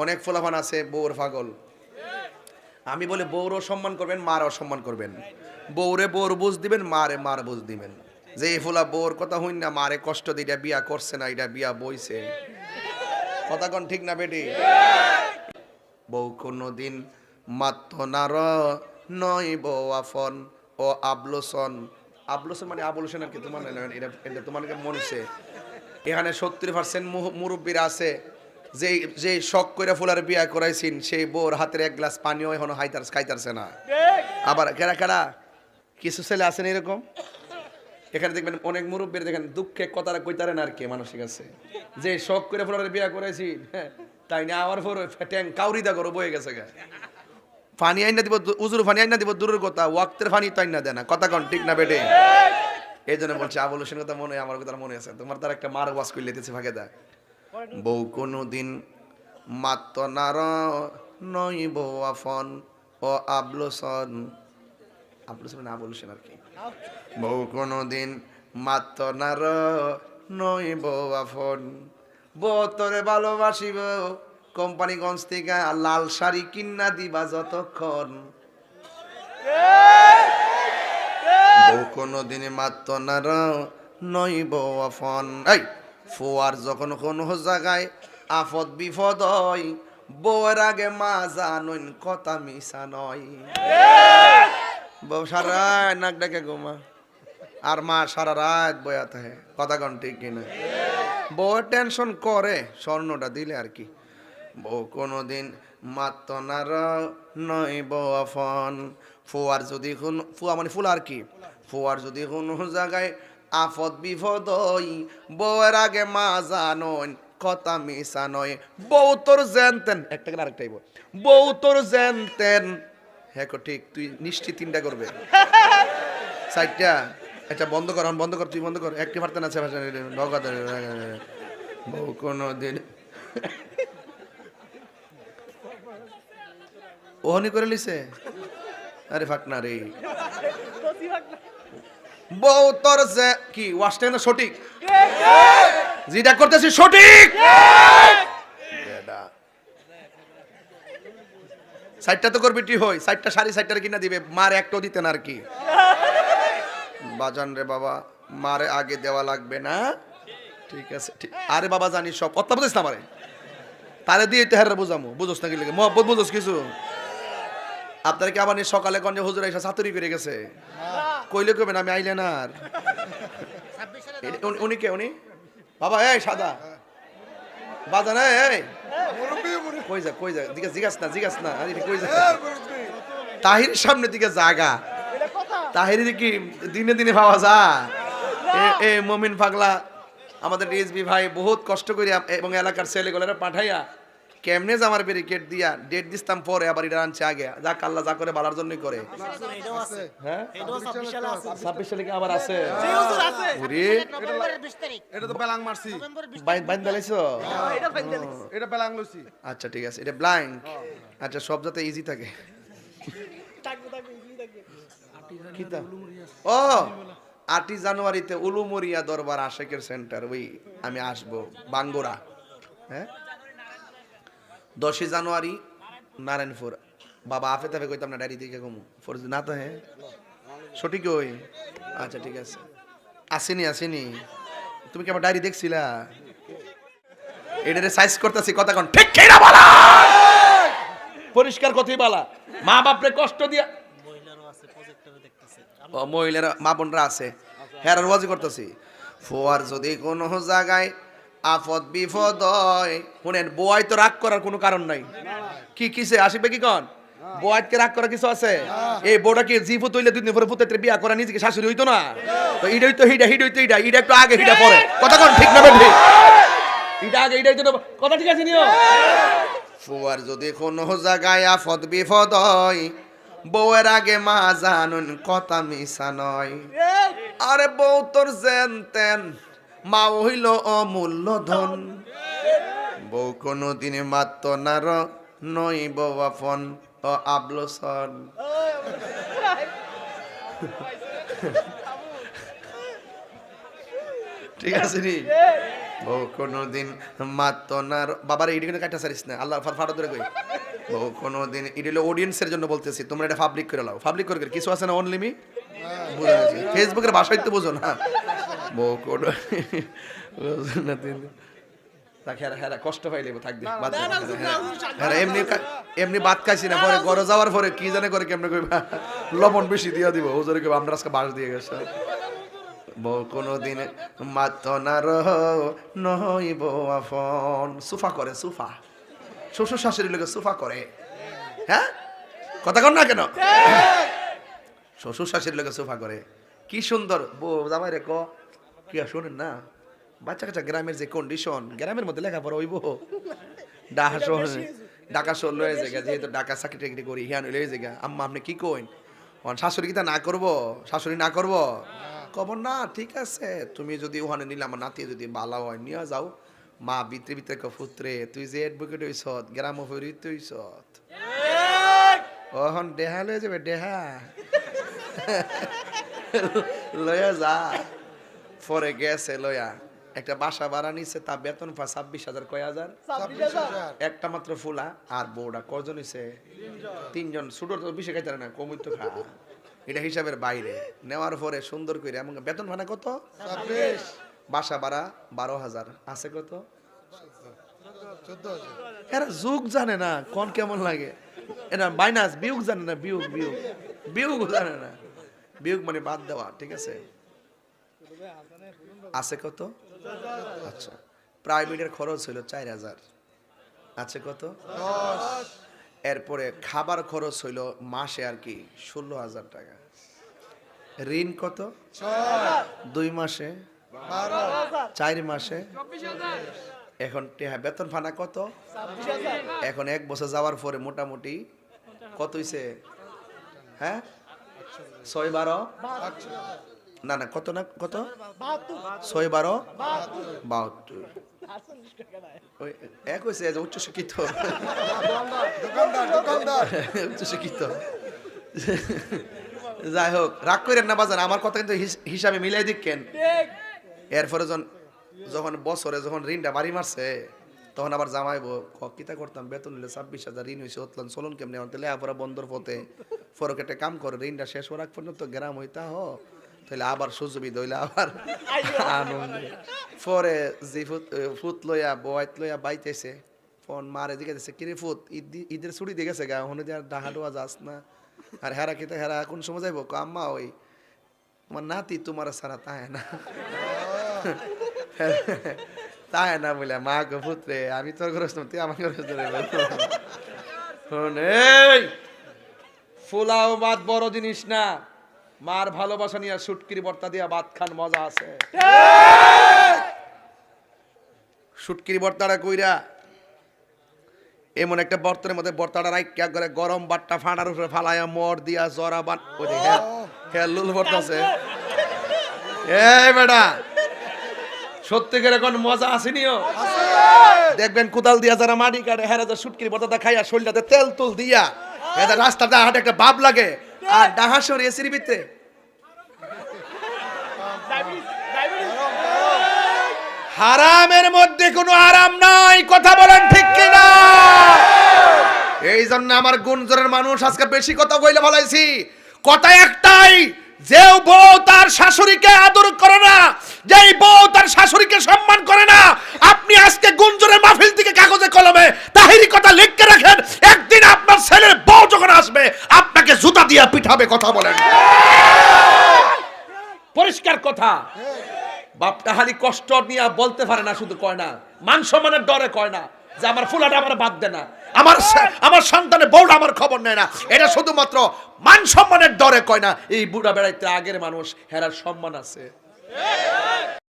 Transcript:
অনেক ফোলাফান আছে বউর পাগল। আমি বলি বউরও সম্মান করবেন, মারও সম্মান করবেন। বউরে বউর বুঝ দিবেন, মারে মার বুঝ দিবেন। যে এই ফোলা বউর কথা হইন না মারে কষ্ট দিয়ে এটা বিয়া করছে না, এটা বিয়া বইছে। কথা কোন ঠিক না বেটি? বউ কোনদিন মাত্র নার নয় বউ আফন ও আবলোসন। আবলোসন মানে আবলোসন আর কি, তোমার এটা এটা তোমাকে মনছে। এখানে 70% মুরব্বীরা আছে যে যে শখ করে ফুলার বিয়া করাইছেন, সেই বউর হাতের এক গ্লাস পানিও এখনো খাইতারছে না। আবার কেরা কেরা কিছু ছেলে আছেন এরকম, এখানে দেখবেন অনেক মুরব্বীর দেখেন দুঃখে কথাটা কইতারেন আর কি মানসিক আছে, যে শখ করে ফুলার বিয়া করাইছি, হ্যাঁ তাই না আমার পর ট্যাং কাউরিদা করো বয়ে গেছে গা। ফানি আইনা দিব, উজুর ফানি আইনা দিব দূরের কথা, ওয়াক্তের ফানি তো আইনা দেয় না। কথা কন ঠিক না বেটে? এই জন্য বলছি আবুলের কথা মনে, আমার কথা মনে আছে। তোমার তার একটা মার ওয়াজ করে লেতেছে ভাগে দা। বউ কোনদিন মাত্র নার নই বউ আফন ও আবলোসন। আবলোসন না আবুলেশন আর কি। বউ কোনদিন মাত্র নার নই বউ আফন। বউ তোরে ভালোবাসিব কোম্পানিগঞ্জ থেকে লাল শাড়ি কিন্না দিবা যতক্ষণ। বউ কোনদিন মাত্র নার নই বউ আফন। এই ফুয়ার যখন কোনো জায়গায় আফদ বিপদ হয়, বউয়ের আগে মা জানুন কথা মিশা নয়। বউ সারা রাত নাক ডাকে ঘুমা, আর মা সারা রাত বয়া থাকে। কথা কন ঠিক কিনা? বউ টেনশন করে স্বর্ণটা দিলে আর কি। বউ কোনদিন মাত্র নার নয় বউ আফন। ফুয়ার যদি ফুয়া মানে ফুল আর কি, ফুয়ার যদি কোনো জায়গায় আফদ বিপদ হই, বউয়ের আগে মা জানন কথা মিশা নয়। বউ তোর জানতেন একটা করে আরেকটাই বল, বউ তোর জানতেন। হ্যাঁ ঠিক, তুই নিশ্চিত তিনটা করবে চারটা। এটা বন্ধ কর, বন্ধ কর, তুই বন্ধ কর। একটি পারতেন আছে বউ কোনদিন ওহনি করে লিছে। আরে ফাকনা রে, বউ তোর যে কি ওয়াশটা না সঠিক, যেটা করতেছি সঠিক। সাইডটা তো করবি তুই, হই সাইডটা শাড়ি সাইডটা কিনা দিবে, মার একটাও দিতেন আর কি। বাজান রে বাবা, মারে আগে দেওয়া লাগবে না, ঠিক আছে ঠিক। আরে বাবা জানি সব কথা বুঝিস না, মারে তারে দিয়ে তেহারে বুঝামো, বুঝোস না কি লাগে মহব্বত বুঝোস কিছু। আপনার কি আবার সকালে গঞ্জে হুজুর এসে ছাতুরি করে গেছে, কইলে কইবেন আমি আইলেন আর। উনি কে উনি? বাবা এই সাদা বাজান, এই কই যা কই যা, জিজ্ঞাস না জিজ্ঞাস না, কই যা তাহির সামনে দিকে জাগা। তাহির কি দিনে দিনে পাওয়া যায়? এ মমিন পাগলা আমাদের রিজবি ভাই বহুত কষ্ট করিয়া এবং এলাকার ছেলেগুলোরা পাঠাইয়া কেমনে জামার ব্যারিকেড দিয়া ডেট দিতাম, পরে আবার এটা আনছে আগে। যাক আল্লাহ যা করে বালার জন্যই করে। হ্যাঁ 26 সালে কি আবার আছে? এটা তো বেলাং মারছি, বাইন দালাইছো? এটা বেলাং লইছি। আচ্ছা ঠিক আছে, এটা ব্ল্যাঙ্ক। আচ্ছা সব যাতে ইজি থাকে। ও 8 জানুয়ারিতে উলুমরিয়া দরবার আশেকের সেন্টার, ওই আমি আসবো বাঙ্গুরা। হ্যাঁ 10 জানুয়ারি নারায়ণপুর। বাবা আফে তাফে কইতাম না, ডায়েরি দিকে কমু ফরজ না তো। হ্যাঁ সঠিক ওই। আচ্ছা ঠিক আছে, আসেনি আসেনি। তুমি কি আমার ডায়েরি দেখছিলা? এটারে সাইজ করতেছি, কথা কোন ঠিক কিনা বলা, পরিষ্কার কথাই বলা। মা বাপরে কষ্ট দিয়া, ও মহিলারা মা বোনরা আছে, হ্যাঁ ওয়াজি করতেছি। ফোয়ার যদি কোনো জায়গায় আফদ বিপদ হয়, শুনেন বউয়াই তো রাগ করার কোনো কারণ নাই। কি কিসে আসিবে কি কন? বউয়াইকে রাগ করার কিছু আছে? এই বউটা কি জিফু তৈলে দুই দিন পরে পুত্রের বিয়া করা নিজেকে শাশুড়ি হইতো না? তো ইডাই তো হিডা হিডা হইতো, ইডা ইডা একটু আগে হিডা পরে। কথা কোন ঠিক না বেঠি? ইডা আগে ইডা হইতো, কথা ঠিক আছে নিও। ফোয়ার যদি কোনো জায়গায় আফদ বিপদ হয়, বউয়ের আগে মা জানুন কথা মিশা নয়। আরে বউ তোর জানতেন, মা হইল অমূল্য ধন। বউ কোনো দিনে মাত্র নার নই বউ আফন ও আবলোসন। ঠিক আছে নি? বউ কোনোদিন মাত না বাবার এইটা কিন্তু কাটা সারিস না আল্লাহ ফাটা ধরে কই বউ কোনোদিন এটা হলো অডিয়েন্সের জন্য বলতেছি তোমরা এটা পাবলিক করে লাও পাবলিক করে কিছু আছে না অনলি মি বুঝা গেছে ফেসবুকের ভাষাই তো বুঝো না বউ কোনো হ্যাঁ কষ্ট পাইলে থাকবে হ্যাঁ এমনি ভাত খাইছি না পরে ঘরে যাওয়ার পরে কি জানে করে কেমনে কইবা লবণ বেশি দিয়া দিব ওজরে কইবা আমরা আজকে বাস দিয়ে গেছে বউ কোনোদিন মাত না নইব আফন সুফা করে সুফা শ্বশুর শাশুড়ি লোকে সুফা করে হ্যাঁ কথা কর না কেন শ্বশুর শাশুড়ি লোকে সুফা করে কি সুন্দর বউ জামাই রে ক কি শোনেন না বাচ্চা কাচ্চা গ্রামের যে কন্ডিশন গ্রামের মধ্যে লেখাপড়া হইব ঢাকা শহর লয়ে জায়গা যেহেতু ঢাকা চাকরি টাকরি করি হিয়ান লয়ে জায়গা আম্মা আপনি কি কইন শাশুড়ি কি তা না করবো শাশুড়ি না করবো খবর না ঠিক আছে তুমি যদি ওখানে নিলে আমার নাতি যদি ভালো হয় নিয়ে যাও মা ভিতরে ভিতরে পুত্রে তুই যে অ্যাডভোকেট হইছ গ্রাম হইত হইছ ওহন দেহা লয়ে যাবে দেহা লয়া যা পরে গেছে লয়া একটা বাসা ভাড়া নিছে তা বেতন পা 26,000 কয় হাজার একটা মাত্র ফুলা আর বউটা কজন হইছে 3 জন ছোট তো বেশি খাইতে না কমই তো খা এটা হিসাবের বাইরে নেওয়ার পরে সুন্দর করে এবং বেতন ভাড়া কত 26 বাসা ভাড়া 12,000 আছে কত 14,000 এরা যুগ জানে না কোন কেমন লাগে এটা মাইনাস বিয়োগ জানে না বিয়োগ বিয়োগ বিয়োগ জানে না বিয়োগ মানে বাদ দেওয়া ঠিক আছে আছে কত আচ্ছা প্রাইভেটের খরচ হলো 4,000 আছে কত 10 এরপরে খাবার খরচ হইলো মাসে আর কি 16,000 টাকা ঋণ কত 2 মাসে 12 4 মাসে 24,000 এখন বেতন ফানা কত 26,000 এখন এক বছর যাওয়ার পরে মোটামুটি কত হইছে হ্যাঁ 6-12 না না কত না কত 6-12 72 এক হয়েছে উচ্চ শিক্ষিত উচ্চ শিক্ষিত যাই হোক রাগ করেন না বাজার আমার কথা কিন্তু হিসাবে মিলাই দিকেন এরপরে যখন বছরে যখন ঋণটা বাড়ি মারছে তখন আবার জামাইবো কিতা করতাম বেতন নিলে 26,000 ঋণ হয়েছে ওতলান চলুন কেমনি লেখাপড়া বন্দর পথে ফরকেটে কাম করে ঋণটা শেষ হওয়ার পর্যন্ত গ্রাম হইতা হ তাহলে আবার সুযোগ হইলে আবার আনন্দ পরে যে ফুট লইয়া বয়াত লইয়া বাইতেছে ফোন মারে দিকে দিছে কিরে ফুট ঈদের ছুটি দিয়ে গেছে গা হনে আর ডাহাডোয়া যাস না আর হেরা খেতে হেরা কোন সময় যাইব আম্মা ওই আমার নাতি তোমার সারা তাই না তাই না বলে মা গো পুত্রে আমি তোর ঘর তুই আমার ঘর ফুলাও ভাত বড় জিনিস না মার ভালোবাসা নিয়ে শুটকির ভর্তা দিয়া ভাত খান মজা আছে শুটকির ভর্তাটা কইরা এমন একটা বর্তনের মধ্যে ভর্তাটা রাইকা করে গরম বাট্টা ফাটার উপরে ফালাইয়া মর দিয়া জরা বান ওই হ্যাঁ লুল ভর্তা আছে এই বেটা সত্যি করে কোন মজা আসেনিও দেখবেন কোদাল দিয়া যারা মাটি কাটে হেরা যা শুটকির ভর্তাটা খাইয়া শরীরটাতে তেল তুল দিয়া এটা রাস্তাটা হাটে একটা ভাব লাগে আর ডাহাসর এসির ভিতরে হারামের মধ্যে কোনো আরাম নাই কথা বলেন ঠিক কিনা এই জন্য আমার গুণজোরের মানুষ আজকে বেশি কথা কইলে বলাইছি কথা একটাই যে বউ তার শাশুড়িকে আদর করে না যেই বউ তার শাশুড়িকে সম্মান করে না আপনি আজকে গুণজোরের মাহফিল থেকে কাগজে কলমে তাহিরি কথা লিখে রাখেন একদিন আপনার ছেলের বউ যখন আসবে আপনাকে জুতা দিয়ে পিঠাবে কথা বলেন পরিষ্কার কথা বাপটা খালি কষ্ট নিয়ে বলতে পারে না শুধু কয় না মান সম্মানের ডরে কয় না যে আমার ফুলাটা আমার বাদ দে না আমার সন্তানের বউটা আমার খবর নেয় না এটা শুধুমাত্র মান সম্মানের ডরে কয় না এই বুড়া বেড়াইতে আগের মানুষ হেরার সম্মান আছে